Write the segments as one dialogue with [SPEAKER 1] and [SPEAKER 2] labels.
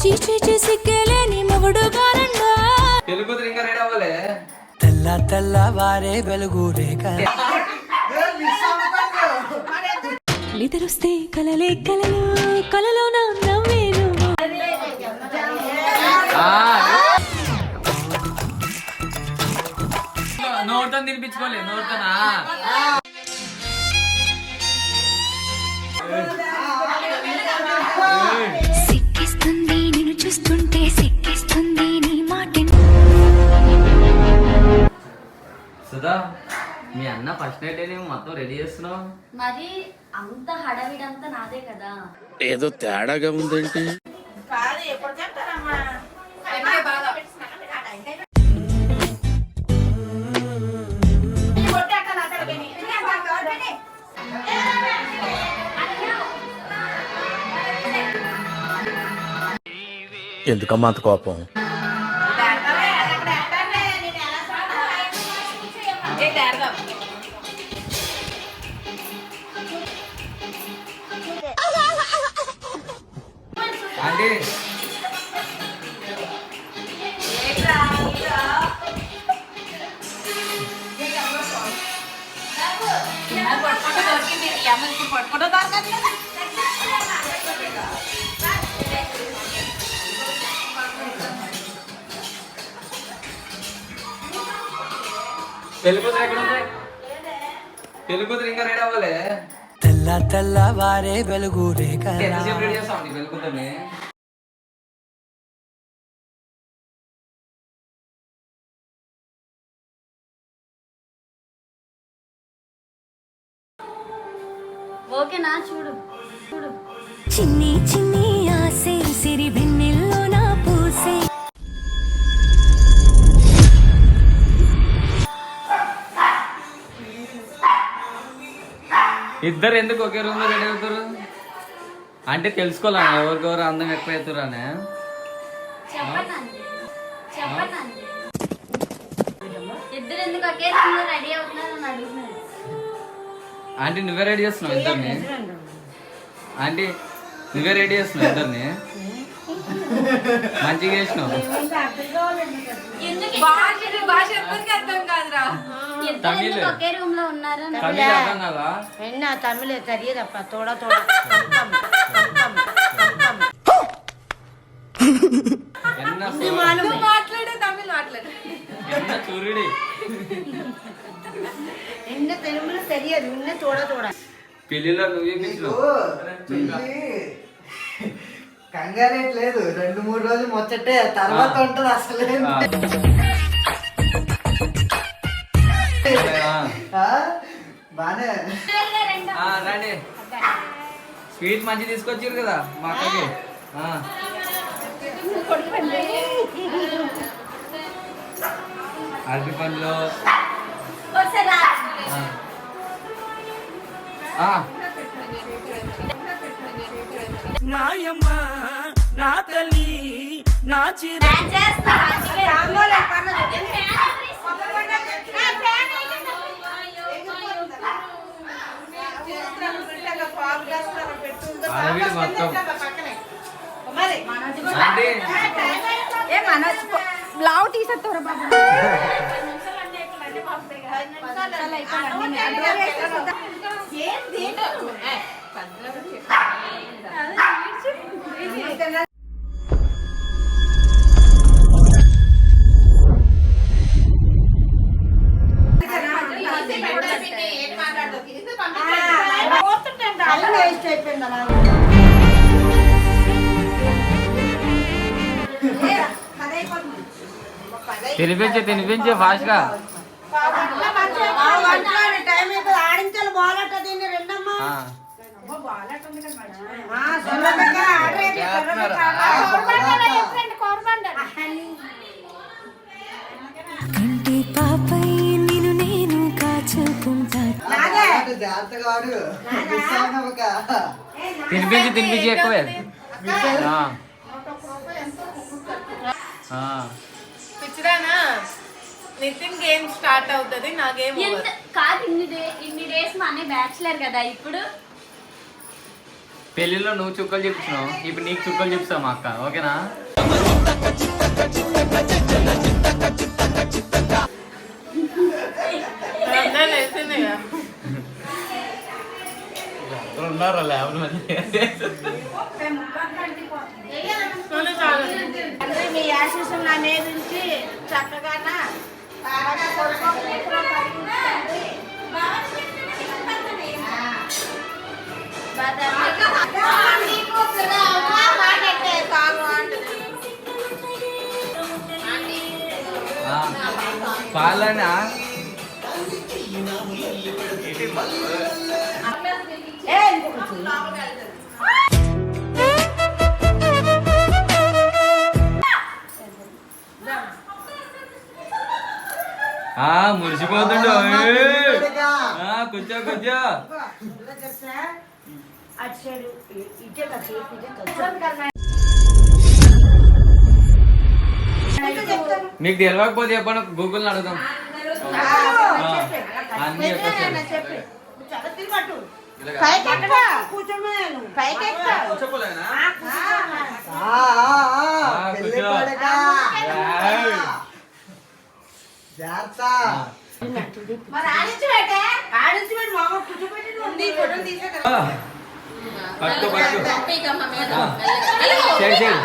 [SPEAKER 1] చీచీ సిక్కేలేని మొగుడు గారండా.
[SPEAKER 2] పెళ్ళికూతురు ఇంకా రెడీ అవ్వలే.
[SPEAKER 3] తెల్ల తెల్లవారే వెలుగు రేఖ
[SPEAKER 1] నిద్రొస్తే కలలే కలలు కలలో నా నవ్వేను.
[SPEAKER 2] నోటితో తినిపించుకోలే నోటితోనా.
[SPEAKER 1] సిక్కిస్తుంది నిన్ను చూస్తుంటే సిక్కిస్తుంది నీ మాట.
[SPEAKER 2] సుధా మీ అన్న ఫస్ట్ నైట్ ఏమో మొత్తం రెడీ చేస్తున్నావు.
[SPEAKER 4] మరి అంత హడావిడంతా నాదే కదా.
[SPEAKER 5] ఏదో తేడాగా ఉందేంటి? ఎందుకమ్మా అంత కోపం?
[SPEAKER 2] అంటే పెళ్ళికూతురు ఎక్కడ ఉంది? పెళ్ళికూతురు ఇంకా రెడీ అవ్వలే.
[SPEAKER 3] తెల్ల తెల్లవారే వెలుగు రేఖ
[SPEAKER 2] ఎంతసేపు రెడీ చేస్తామండి పెళ్ళికూతుర్ని?
[SPEAKER 4] ఓకేనా? చూడు చూడు
[SPEAKER 1] చిన్ని చిన్ని ఆసే సిరి వెన్నెల్లో నా పూసే.
[SPEAKER 2] ఇద్దరు ఎందుకు ఒకే రూమ్ లో రెడీ అవుతారు? అంటే తెలుసుకోవాలా ఎవరికెవరు అందం ఎక్కువ అవుతారు అని.
[SPEAKER 4] చెప్పండి ఇద్దరు ఎందుకు ఒకే రూమ్ లో రెడీ అవుతున్నారు అని అడుగుతున్నారు.
[SPEAKER 2] ఆంటీ నువ్వే రెడీ చేస్తున్నావు ఇద్దరిని? ఆంటీ నువ్వే రెడీ చేస్తున్నావు ఇద్దరిని? మంచిగా చేసినావు. తమిళ్
[SPEAKER 4] ఒకే రూమ్ లో ఉన్నారు.
[SPEAKER 2] తమిళ అర్థం కదా?
[SPEAKER 6] తమిళ తెలియదప్ప తోడా తోడా
[SPEAKER 2] ఎన్న చూరుడి
[SPEAKER 6] ఎన్న తెలుగులో తెలియదు. ఉన్న తోడా తోడా
[SPEAKER 2] పెళ్లిలో నువ్వు చూపించినావు.
[SPEAKER 3] కంగారేట్ లేదు. 2-3 రోజులు ముచ్చటే తర్వాత ఉంటది అసలే. బానే
[SPEAKER 2] రండి. స్వీట్ మంచి తీసుకొచ్చారు కదా మా అక్కకి. అరటి పండ్లు
[SPEAKER 3] నాయమ్మ నా తల్లి నా చీర
[SPEAKER 2] మొత్తం
[SPEAKER 6] బ్లావ్ తీసేస్తారా బాబు?
[SPEAKER 2] తినిపించే ఫాస్ట్ గా.
[SPEAKER 6] ఆడించాలి బాలట దీన్ని రెండమ్మా.
[SPEAKER 1] కంటి పాపై నిన్ను నేను కాచుకుంటా.
[SPEAKER 2] తినిపించి ఎక్కువే.
[SPEAKER 7] పిచ్చిరానా నితిన్ గేమ్ స్టార్ట్ అవుతుంది. నా గేమ్
[SPEAKER 4] కాదు. ఇన్ని డేస్ మా అన్నయ్య బ్యాచులర్ కదా. ఇప్పుడు
[SPEAKER 2] పెళ్ళిలో నువ్వు చుక్కలు చెప్తున్నావు, ఇప్పుడు నీకు చుక్కలు చెప్తావు మా అక్క, ఓకేనా?
[SPEAKER 7] రంజాన్ వేసింది కదా.
[SPEAKER 2] ఉన్నారా లేవని మంది
[SPEAKER 7] చూడు చాలు.
[SPEAKER 6] అంటే మీ ఆశీస్సులు నా మీద ఉంచి చక్కగా
[SPEAKER 2] పాలనా మురిసిపోతుండు. కూర్చో కూర్చో.
[SPEAKER 6] అటు సైడు ఇటే
[SPEAKER 2] మీకు తెలియకపోతే చెప్పండి, గూగుల్ని అడుగుదాం. అన్ని చెప్పేసి పట్టు పట్టు చేయి చేయి.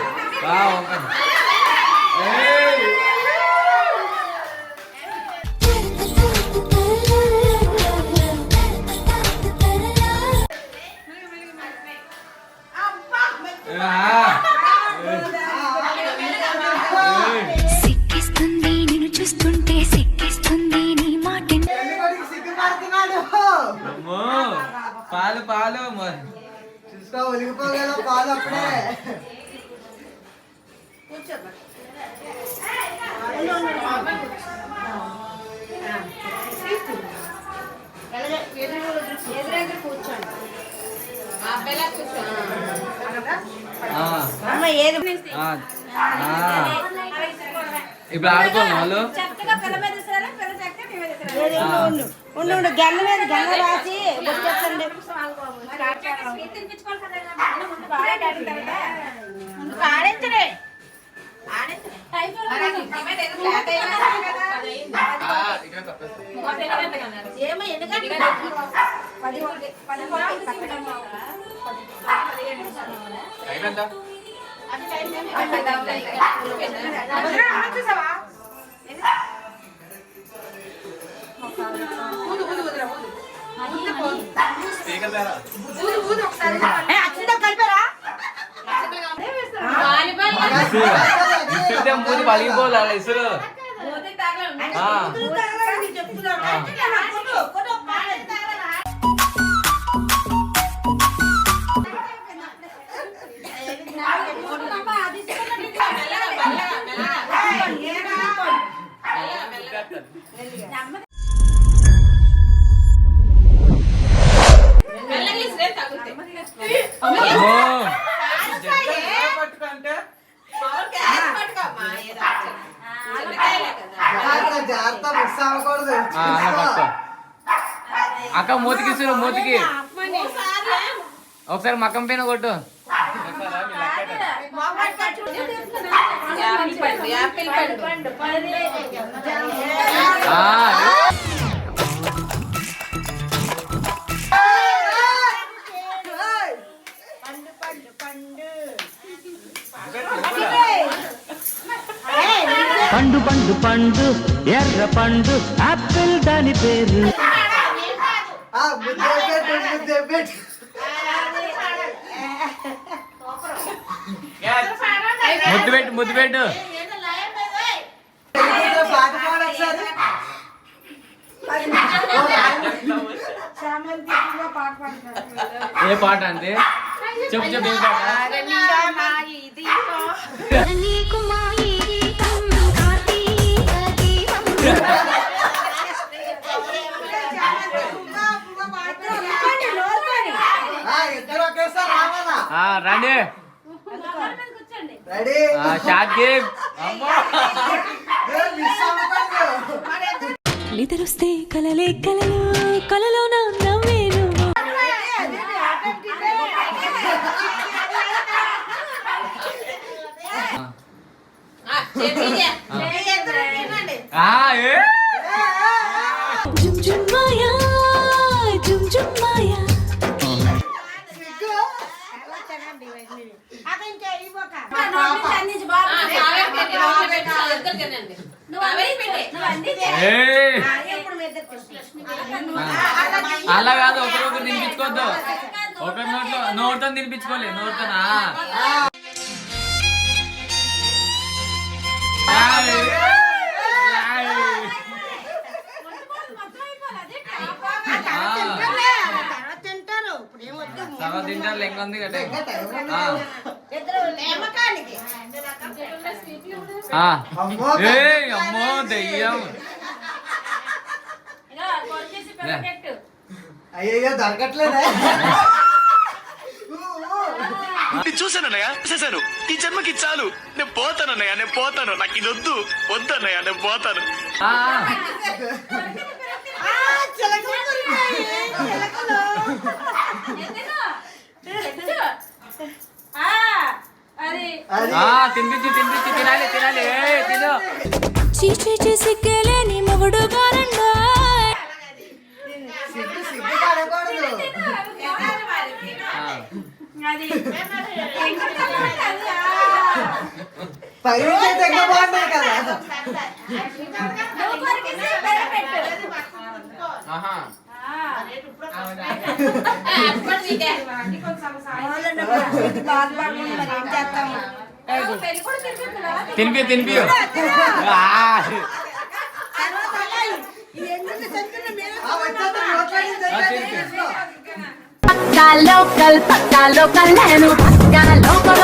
[SPEAKER 1] సిక్కిస్తుంది నిన్ను చూస్తుంటే, సిక్కిస్తుంది నీ మాట.
[SPEAKER 3] సిగ్గుపడుతున్నాడు.
[SPEAKER 2] అమ్మో పాలు పాలు
[SPEAKER 3] చూసుకో ఒలిగిపోగల పాలు అప్పుడే.
[SPEAKER 6] ఎదురెదురు కూర్చోండి.
[SPEAKER 2] ఆ,
[SPEAKER 6] ఏది
[SPEAKER 2] ఇప్పుడు ఆడుకోను వాళ్ళు.
[SPEAKER 6] ఉండు గల్ల మీద గల్ల రాసి వచ్చేసండి. ఆడించడే ఏమో ఎందుకంటే కలిపారా
[SPEAKER 2] ఇస్తుంటే మూతి పలిగిపోలే అలా ఇసురు.
[SPEAKER 3] జాగ్రత్త మిస్ అవ్వకూడదు.
[SPEAKER 2] అక్క మూతికి ఇసురు, మూతికి ఒకసారి మక్కం పైన కొట్టు.
[SPEAKER 8] పండు పండు పండు ఎర్ర పండు ఆపిల్ దాని పేరు.
[SPEAKER 2] ముద్దు పెట్టు ముద్దు పెట్టు.
[SPEAKER 3] పాట పాడు ఒకసారి.
[SPEAKER 2] ఏ పాట అంటే చెప్పు చెప్పు. ఏ పాట?
[SPEAKER 1] నీకు మా ఈ గీతం కార్తీక దీపం.
[SPEAKER 3] ఇద్దరు ఒకేసారి రావాలా?
[SPEAKER 2] రండి
[SPEAKER 3] రెడీ?
[SPEAKER 2] Short game.
[SPEAKER 3] మిస్ అవ్వకూడదు.
[SPEAKER 1] నిద్రొస్తే కలలే కలలు, కలలో నా నవ్వే నువ్వు.
[SPEAKER 2] ఆ, ఏ?
[SPEAKER 1] జుమ్ జుమ్ మాయా జుమ్ జుమ్ మాయా
[SPEAKER 6] అదే ఇంకా ఇవ్వక
[SPEAKER 2] ఏ.
[SPEAKER 6] ఎప్పుడు మీద
[SPEAKER 2] అలా కాదు, ఒకరొకరు తినిపించుకోవద్దు. ఒకరి నోటితో తినిపించుకోలే, నోటితోనా?
[SPEAKER 6] తింటారు ఇప్పుడు ఏమొద్దు
[SPEAKER 2] తర్వాత తింటారు లెక్క ఉంది కదా.
[SPEAKER 6] ఇద్దరు నిమ్మకానికి
[SPEAKER 2] ఏ అమ్మో దెయ్యం.
[SPEAKER 3] అయ్యో దొరకట్లేదా?
[SPEAKER 5] చూసానన్నయ్య చూసాను. ఈ జన్మకి చాలు. నేను పోతానన్నయ్య, నేను పోతాను. నాకు ఇది వద్దు వద్దన్నయ్య, నేను పోతాను.
[SPEAKER 2] ఆ,
[SPEAKER 6] చిలకలు దొరికాయి, చిలకలు.
[SPEAKER 2] తినిపించి తినిపించి తినాలి తినాలి. ఏ తిను.
[SPEAKER 1] చీచీ సిగ్గలేని మొగుడు గారండా
[SPEAKER 3] సిగ్గు పడకూడదు. పైరుంచే దగ్గర బాగున్నాయి కదా.
[SPEAKER 2] ఆహా.
[SPEAKER 6] బాధపడకుండా మరి ఏం చేస్తాము
[SPEAKER 2] తినిపి తినిపి.
[SPEAKER 1] పక్కా లోకల్ నేను పక్కా లోకల్